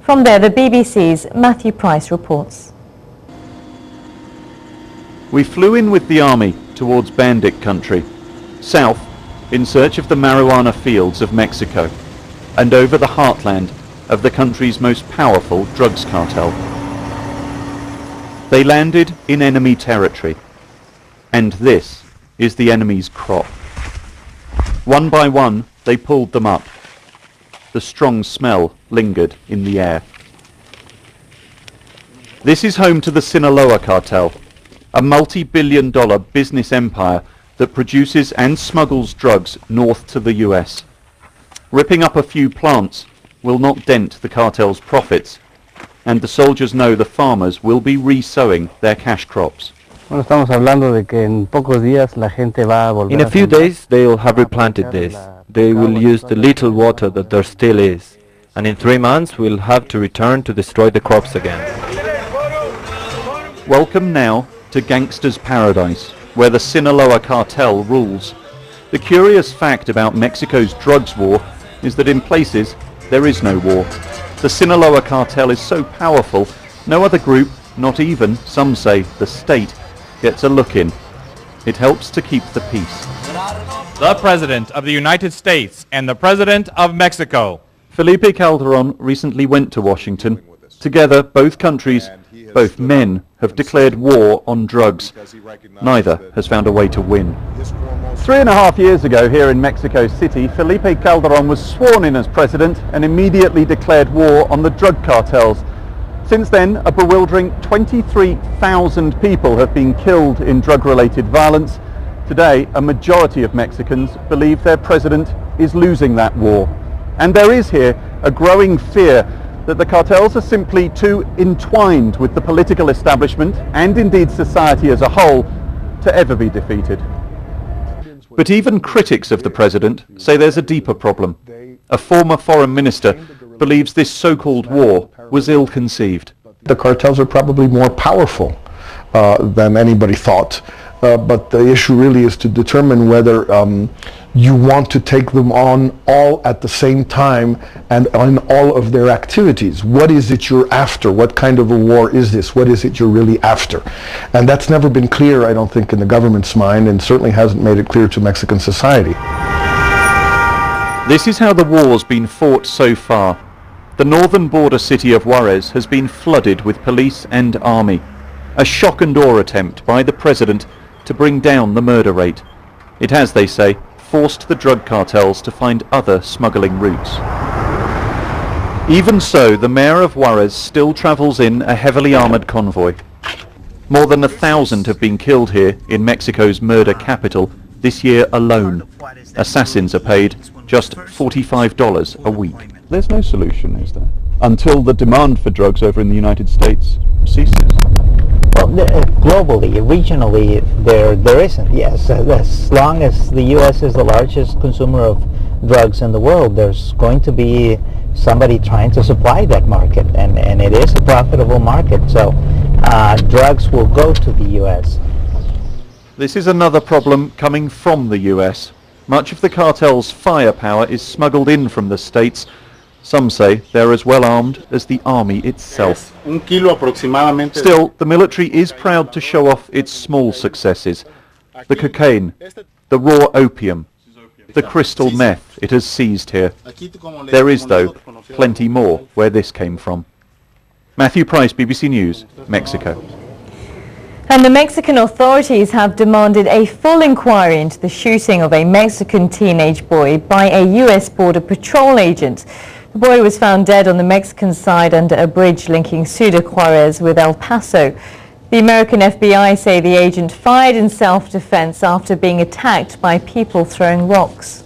From there, the BBC's Matthew Price reports. We flew in with the army towards Bandit country, south in search of the marijuana fields of Mexico, and over the heartland of the country's most powerful drugs cartel. They landed in enemy territory, and this is the enemy's crop. One by one, they pulled them up. The strong smell lingered in the air. This is home to the Sinaloa cartel, a multi-billion-dollar business empire that produces and smuggles drugs north to the US. Ripping up a few plants will not dent the cartel's profits, and the soldiers know the farmers will be re-sowing their cash crops. In a few days they'll have replanted this. They will use the little water that there still is, and in 3 months we'll have to return to destroy the crops again. Welcome now to Gangster's Paradise, where the Sinaloa cartel rules. The curious fact about Mexico's drugs war is that in places there is no war. The Sinaloa cartel is so powerful, no other group, not even, some say, the state, gets a look in. It helps to keep the peace. The President of the United States and the President of Mexico. Felipe Calderon recently went to Washington. Together, both countries, both men, have declared war on drugs. Neither has found a way to win. 3.5 years ago here in Mexico City, Felipe Calderon was sworn in as president and immediately declared war on the drug cartels. Since then, a bewildering 23,000 people have been killed in drug-related violence. Today, a majority of Mexicans believe their president is losing that war. And there is here a growing fear that the cartels are simply too entwined with the political establishment and indeed society as a whole to ever be defeated. But even critics of the president say there's a deeper problem. A former foreign minister believes this so-called war was ill-conceived. The cartels are probably more powerful than anybody thought, but the issue really is to determine whether you want to take them on all at the same time and on all of their activities. What is it you're after? What kind of a war is this? What is it you're really after? And that's never been clear, I don't think, in the government's mind, and certainly hasn't made it clear to Mexican society. This is how the war's been fought so far. The northern border city of Juarez has been flooded with police and army. A shock and awe attempt by the president to bring down the murder rate. It has, they say, forced the drug cartels to find other smuggling routes. Even so, the mayor of Juarez still travels in a heavily armoured convoy. More than 1,000 have been killed here in Mexico's murder capital this year alone. Assassins are paid just $45 a week. There's no solution, is there? Until the demand for drugs over in the United States ceases. Well, globally, regionally, there isn't, yes. As long as the U.S. is the largest consumer of drugs in the world, there's going to be somebody trying to supply that market, and it is a profitable market, so drugs will go to the U.S. This is another problem coming from the US. Much of the cartel's firepower is smuggled in from the States. Some say they're as well armed as the army itself. Still, the military is proud to show off its small successes. The cocaine, the raw opium, the crystal meth it has seized here. There is, though, plenty more where this came from. Matthew Price, BBC News, Mexico. And the Mexican authorities have demanded a full inquiry into the shooting of a Mexican teenage boy by a U.S. Border Patrol agent. The boy was found dead on the Mexican side under a bridge linking Ciudad Juarez with El Paso. The American FBI say the agent fired in self-defense after being attacked by people throwing rocks.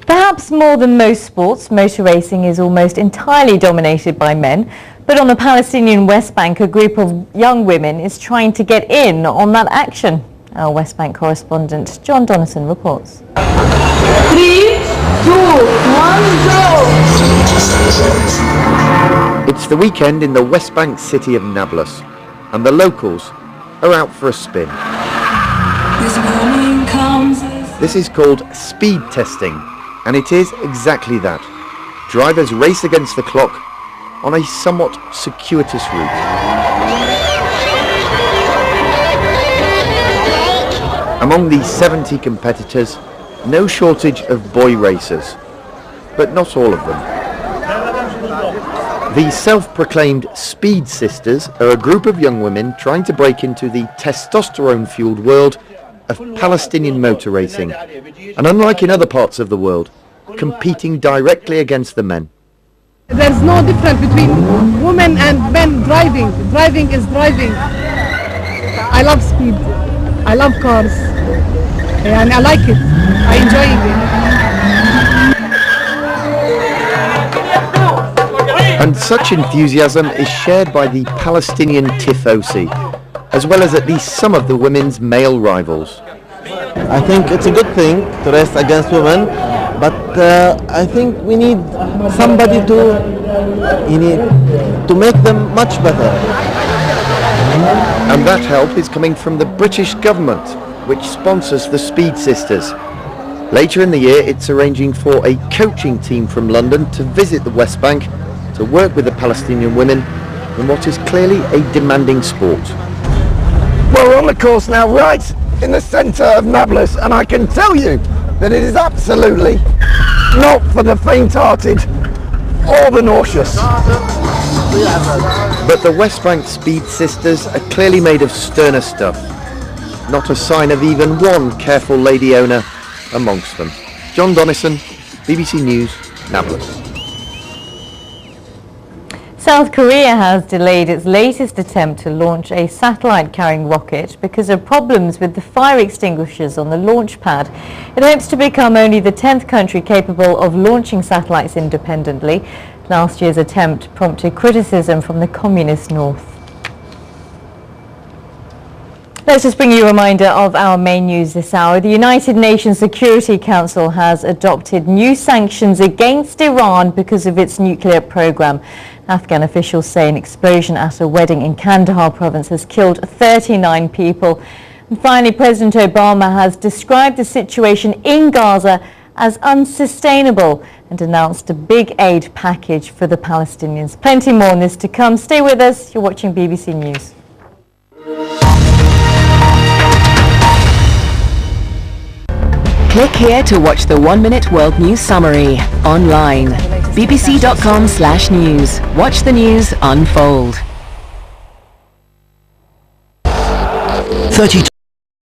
Perhaps more than most sports, motor racing is almost entirely dominated by men. But on the Palestinian West Bank, a group of young women is trying to get in on that action. Our West Bank correspondent John Donison reports. 3, 2, 1, go! It's the weekend in the West Bank city of Nablus, and the locals are out for a spin. This is called speed testing, and it is exactly that. drivers race against the clock on a somewhat circuitous route. Among the 70 competitors, no shortage of boy racers, but not all of them. The self-proclaimed Speed Sisters are a group of young women trying to break into the testosterone-fueled world of Palestinian motor racing, and unlike in other parts of the world, competing directly against the men. There's no difference between women and men driving. Driving is driving. I love speed. I love cars. And I like it. I enjoy it. And such enthusiasm is shared by the Palestinian Tifosi, as well as at least some of the women's male rivals. I think it's a good thing to race against women, but I think we need somebody to make them much better. And that help is coming from the British government, which sponsors the Speed Sisters. Later in the year, it's arranging for a coaching team from London to visit the West Bank to work with the Palestinian women in what is clearly a demanding sport. Well, we're on the course now, right in the centre of Nablus, and I can tell you that it is absolutely not for the faint-hearted or the nauseous. But the West Bank Speed Sisters are clearly made of sterner stuff. Not a sign of even one careful lady owner amongst them. John Donnison, BBC News, Nablus. South Korea has delayed its latest attempt to launch a satellite-carrying rocket because of problems with the fire extinguishers on the launch pad. It hopes to become only the 10th country capable of launching satellites independently. Last year's attempt prompted criticism from the communist north. Let's just bring you a reminder of our main news this hour. The United Nations Security Council has adopted new sanctions against Iran because of its nuclear program. Afghan officials say an explosion at a wedding in Kandahar province has killed 39 people. And finally, President Obama has described the situation in Gaza as unsustainable and announced a big aid package for the Palestinians. Plenty more on this to come. Stay with us. You're watching BBC News. Click here to watch the 1-minute World News Summary online. bbc.com/news. Watch the news unfold. 32